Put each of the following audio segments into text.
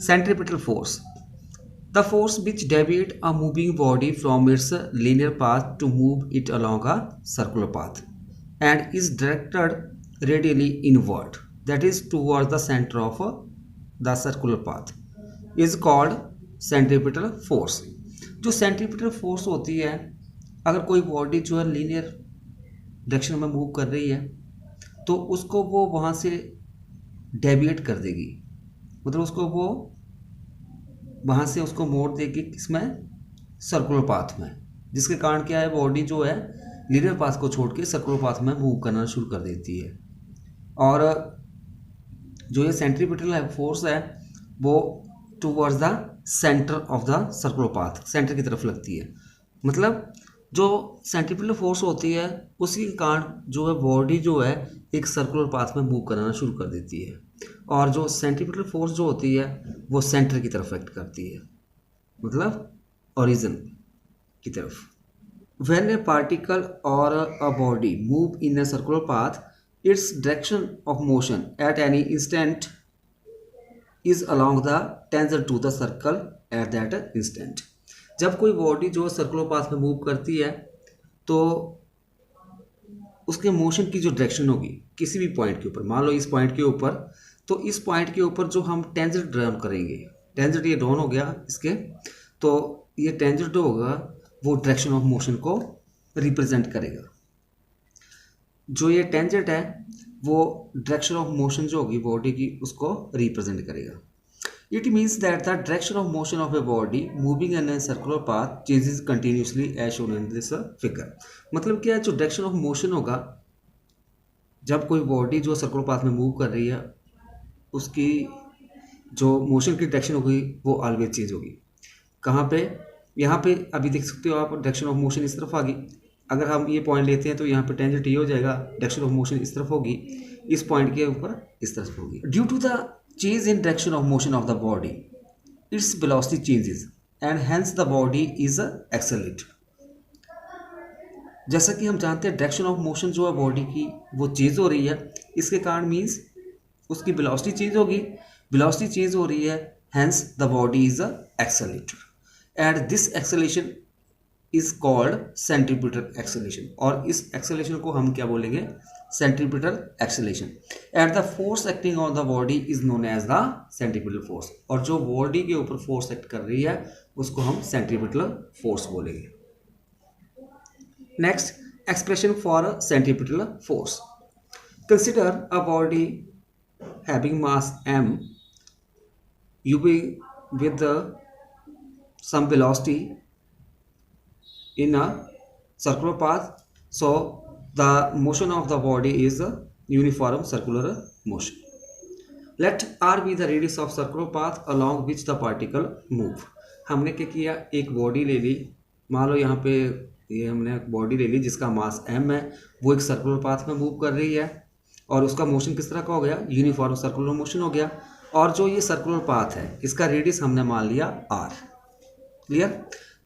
Centripetal force, the force which deviates a moving body from its linear path to move it along a circular path and is directed radially inward, that is towards the center of the circular path, is called centripetal force. जो centripetal force होती है, अगर कोई body जो है linear direction में move कर रही है तो उसको वो वहाँ से डेविएट कर देगी, मतलब उसको वो वहाँ से उसको मोड़ देगी किसमें, सर्कुलर पाथ में, जिसके कारण क्या है, बॉडी जो है लीनियर पाथ को छोड़ के सर्कुलर पाथ में मूव करना शुरू कर देती है। और जो ये सेंट्रीपिटल फोर्स है वो towards the centre of the circular path, centre की तरफ लगती है। मतलब जो सेंट्रीपिटल फोर्स होती है उसी के कारण जो है बॉडी जो है एक सर्कुलर पाथ में मूव करना शुरू कर देती है, और जो सेंट्रीपिटल फोर्स जो होती है वो सेंटर की तरफ एक्ट करती है, मतलब ओरिजिन की तरफ। When a particle or a body move in a circular path, its direction of motion at any instant is along the tangent to the circle at that instant. जब कोई body जो circular path में move करती है तो उसके motion की जो डायरेक्शन होगी किसी भी पॉइंट के ऊपर, मान लो इस पॉइंट के ऊपर, तो इस पॉइंट के ऊपर जो हम टेंजेंट ड्राउन करेंगे, टेंजेंट ये डाउन हो गया इसके, तो ये टेंजेंट होगा वो डायरेक्शन ऑफ मोशन को रिप्रेजेंट करेगा। जो ये टेंजेंट है वो डायरेक्शन ऑफ मोशन जो होगी बॉडी की उसको रिप्रेजेंट करेगा। It means that the direction of motion of a body moving in a circular path changes continuously as shown in this figure. मतलब क्या है, जो डायरेक्शन ऑफ मोशन होगा जब कोई बॉडी जो सर्कुलर पाथ में मूव कर रही है उसकी जो मोशन की डायरेक्शन होगी वो ऑलवेज चेंज होगी। कहाँ पे, यहाँ पे अभी देख सकते हो आप, डायरेक्शन ऑफ मोशन इस तरफ आ गई। अगर हम ये पॉइंट लेते हैं तो यहाँ पे टेंजेंट ये हो जाएगा, डायरेक्शन ऑफ मोशन इस तरफ होगी, इस पॉइंट के ऊपर इस तरफ होगी। Due to the change in direction of motion of the body its velocity changes and hence the body is accelerate. जैसा कि हम जानते हैं डायरेक्शन ऑफ मोशन जो है बॉडी की वो चेंज हो रही है, इसके कारण मीन्स उसकी वेलोसिटी चेंज होगी, वेलोसिटी चेंज हो रही है, hence the body is accelerated and this acceleration is called centripetal acceleration। और इस acceleration को हम क्या बोलेंगे, centripetal acceleration। and the force acting on the body is known as the centripetal force। और जो बॉडी के ऊपर फोर्स एक्ट कर रही है उसको हम centripetal force बोलेंगे। next, expression for centripetal force। consider a body having mass m with the some velocity in a circular path, so the motion of the body is a uniform circular motion। let r be the radius of circular path along which the particle move। हमने क्या किया, एक body ले ली, मान लो यहाँ पे ये हमने एक बॉडी ले ली जिसका मास m है, वो एक सर्कुलर पाथ में मूव कर रही है और उसका मोशन किस तरह का हो गया, यूनिफॉर्म सर्कुलर मोशन हो गया। और जो ये सर्कुलर पाथ है इसका रेडियस हमने मान लिया r। क्लियर।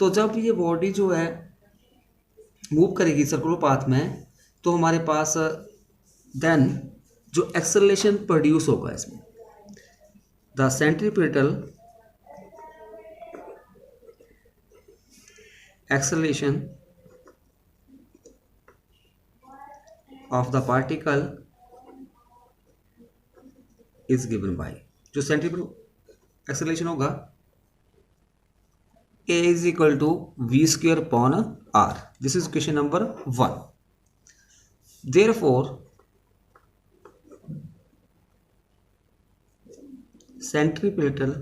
तो जब ये बॉडी जो है मूव करेगी सर्कुलर पाथ में तो हमारे पास देन जो एक्सेलरेशन प्रोड्यूस होगा इसमें, the centripetal acceleration of the particle is given bye, जो सेंट्रीपिटल एक्सेलरेशन होगा A is equal to v square upon r। This is question number 1। Therefore, centripetal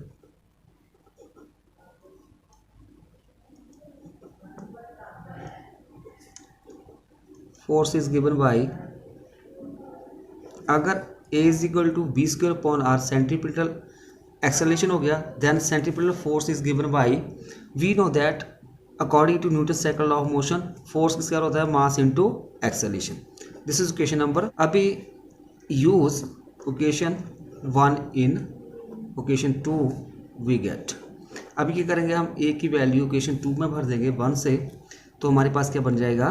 force is given by, अगर A is equal to v square upon r centripetal acceleration हो गया, then centripetal force is given by, we know that according to Newton cycle of motion force किसका होता है, mass into acceleration. This is question number. अभी use equation 1 in equation 2 we get. अभी क्या करेंगे, हम ए की वैल्यू इक्वेशन 2 में भर देंगे 1 से, तो हमारे पास क्या बन जाएगा,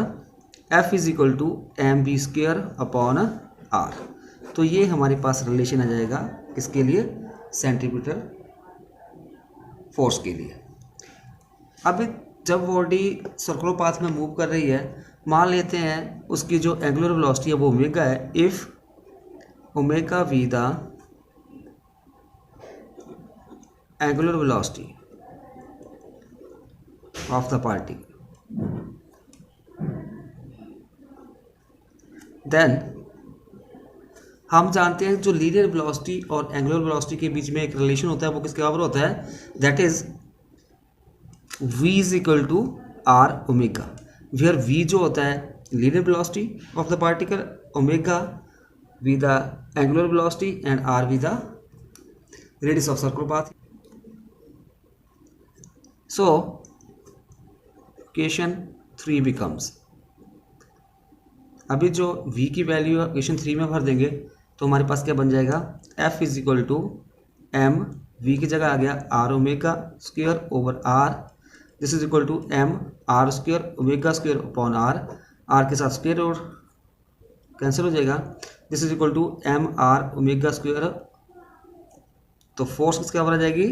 F is equal to M B square upon R. तो ये हमारे पास रिलेशन आ जाएगा इसके लिए, सेंट्रीपिटल फोर्स के लिए। अभी जब बॉडी सर्कुलर पाथ में मूव कर रही है, मान लेते हैं उसकी जो एंगुलर वेलोसिटी है वो ओमेगा है। If omega we the angular velocity of the particle, then हम जानते हैं जो लीनियर वेलोसिटी और एंगुलर वेलोसिटी के बीच में एक रिलेशन होता है वो किसके बराबर होता है, that is v is equal to r omega, where v जो होता है linear velocity of the particle, omega we the angular velocity and r we the radius of circular path. So equation 3 becomes, अभी जो v की value equation 3 में भर देंगे तो हमारे पास क्या बन जाएगा, f is equal to m, v की जगह आ गया r omega square over r, this is equal to m r square omega square upon r, r के साथ स्क्वायर और कैंसिल हो जाएगा, this is equal to m r omega square, तो फोर्स किसके बराबर आ जाएगी,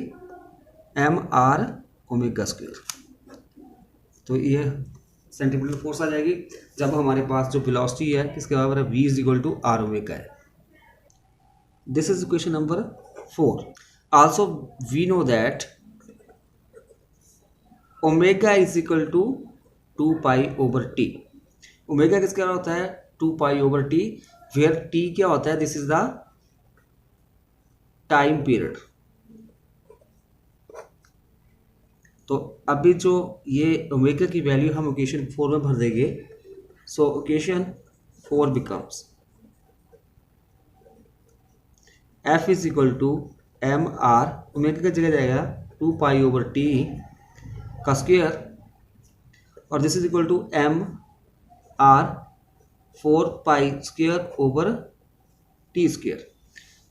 m आर ओमेगा स्क्वायर। तो ये सेंट्रीपिटल फोर्स आ जाएगी जब हमारे पास जो वेलोसिटी है किसके बराबर है, v is equal to r omega है। This is equation number 4। Also we know that omega is equal to 2 pi over t. ओमेगा किसके बराबर होता है, 2 pi over t, where t क्या होता है, this is the time period. तो अभी जो ये ओमेगा की वैल्यू हम इक्वेशन 4 में भर देंगे, so equation 4 becomes f is equal to m r, omega की जगह जाएगा 2 पाई ओवर टी का स्क्वायर, और this is equal to m r 4 pi square over t square,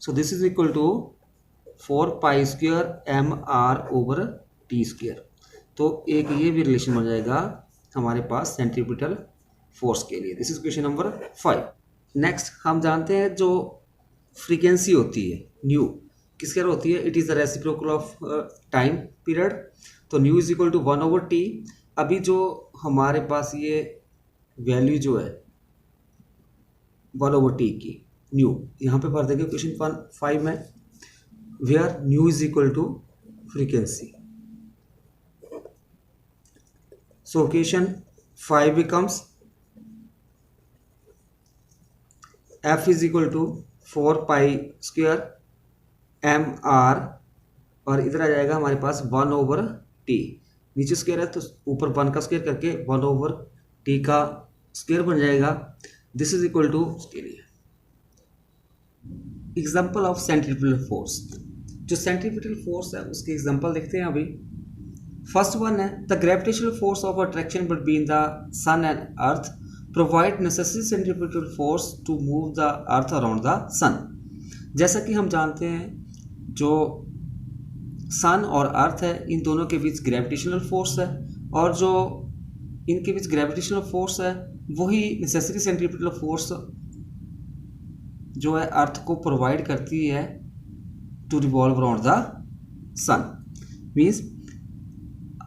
so this is equal to 4 pi square m r over t square. तो एक ये भी relation बन जाएगा हमारे पास सेंट्रीपिटल फोर्स के लिए। This is question number 5। Next हम जानते हैं जो फ्रीक्वेंसी होती है न्यू किसके बराबर होती है, it is the reciprocal of time period, तो nu is equal to 1 over t. अभी जो हमारे पास ये वैल्यू जो है 1 ओवर टी की न्यू यहाँ पे भर देंगे क्वेश्चन 5 में, where nu is equal to frequency. So equation 5 becomes f is equal to 4 pi square m r, और इधर आ जाएगा हमारे पास 1 ओवर t, नीचे स्क्वायर है तो ऊपर 1 का स्क्वायर करके 1 ओवर t का स्क्वायर बन जाएगा, दिस इज इक्वल टू के लिए एग्जाम्पल ऑफ सेंट्रीपिटल फोर्स। जो सेंट्रीपिटल फोर्स है उसके एग्जाम्पल देखते हैं अभी। फर्स्ट वन है the gravitational force of attraction between the sun and earth provide necessary centripetal force to move the earth around the sun. जैसा कि हम जानते हैं जो सन और अर्थ है इन दोनों के बीच ग्रेविटेशनल फोर्स है, और जो इनके बीच ग्रेविटेशनल फोर्स है वही नेसेसरी सेंट्रीपिटल फोर्स जो है अर्थ को प्रोवाइड करती है to revolve around the sun. Means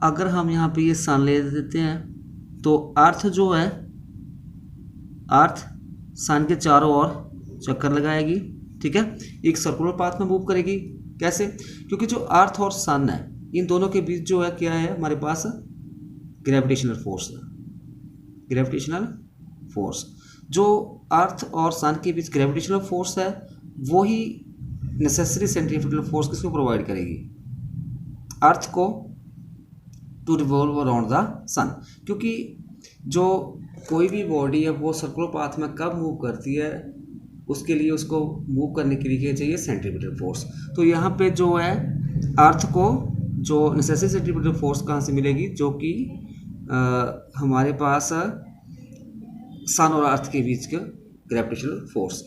अगर हम यहाँ पे ये सन ले देते हैं तो अर्थ जो है अर्थ सन के चारों ओर चक्कर लगाएगी, ठीक है, एक सर्कुलर पाथ में मूव करेगी। कैसे, क्योंकि जो अर्थ और सन है इन दोनों के बीच जो है क्या है हमारे पास ग्रेविटेशनल फोर्स है। ग्रेविटेशनल फोर्स जो अर्थ और सन के बीच ग्रेविटेशनल फोर्स है वही नेसेसरी सेंट्रीपिटल फोर्स किसको प्रोवाइड करेगी, अर्थ को, टू रिवॉल्व अराउंड द सन। क्योंकि जो कोई भी बॉडी है वो सर्कुलर पाथ में कब मूव करती है उसके लिए उसको मूव करने के लिए क्या चाहिए, सेंट्रीपिटल फोर्स। तो यहाँ पे जो है अर्थ को जो नेसेसरी सेंट्रीपिटल फोर्स कहाँ से मिलेगी, जो कि हमारे पास सन और अर्थ के बीच का ग्रेविटेशनल फोर्स।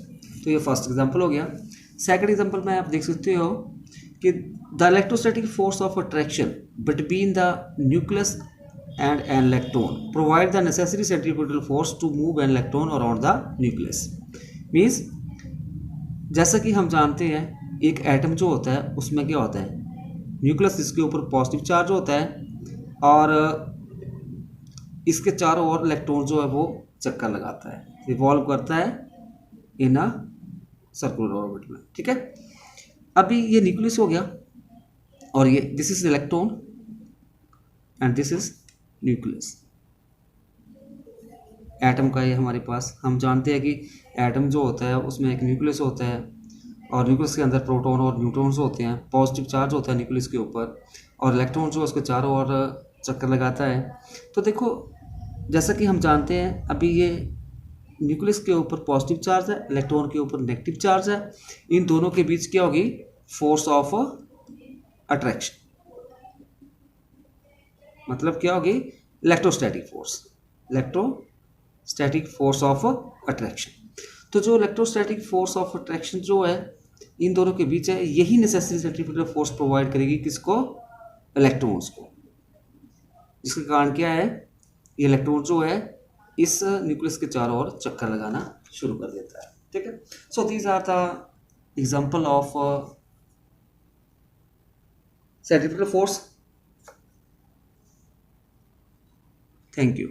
तो ये फर्स्ट एग्जांपल हो गया। सेकंड एग्जांपल में आप देख सकते हो कि the electrostatic force of attraction between the nucleus and an electron provide the necessary centripetal force to move an electron around the nucleus। Means जैसा कि हम जानते हैं एक एटम जो होता है उसमें क्या होता है, न्यूक्लियस इसके ऊपर पॉजिटिव चार्ज होता है और इसके चारों ओर इलेक्ट्रॉन जो है वो चक्कर लगाता है, रिवॉल्व करता है इन अ सर्कुलर ऑर्बिट में। ठीक है, अभी ये न्यूक्लियस हो गया और ये this is electron and this is nucleus. Atom का ये हमारे पास, हम जानते हैं कि एटम जो होता है उसमें एक न्यूक्लियस होता है और न्यूक्लियस के अंदर प्रोटॉन और न्यूट्रॉन्स होते हैं, पॉजिटिव चार्ज होता है न्यूक्लियस के ऊपर और इलेक्ट्रॉन जो उसके चारों ओर चक्कर लगाता है। तो देखो जैसा कि हम जानते हैं अभी ये न्यूक्लियस के ऊपर पॉजिटिव चार्ज है, इलेक्ट्रॉन के ऊपर नेगेटिव चार्ज है, इन दोनों के बीच क्या होगी, फोर्स ऑफ अट्रैक्शन, मतलब क्या होगी, electrostatic force, electrostatic force of attraction. तो जो इलेक्ट्रोस्टैटिक फोर्स ऑफ अट्रैक्शन जो है इन दोनों के बीच है, यही नेसेसरी सेंट्रीफ्यूगल फोर्स प्रोवाइड करेगी किसको, इलेक्ट्रॉन्स को, जिसके कारण क्या है, ये इलेक्ट्रॉन जो है इस न्यूक्लियस के चारों ओर चक्कर लगाना शुरू कर देता है। ठीक है, so these are the example of centrifugal force. Thank you.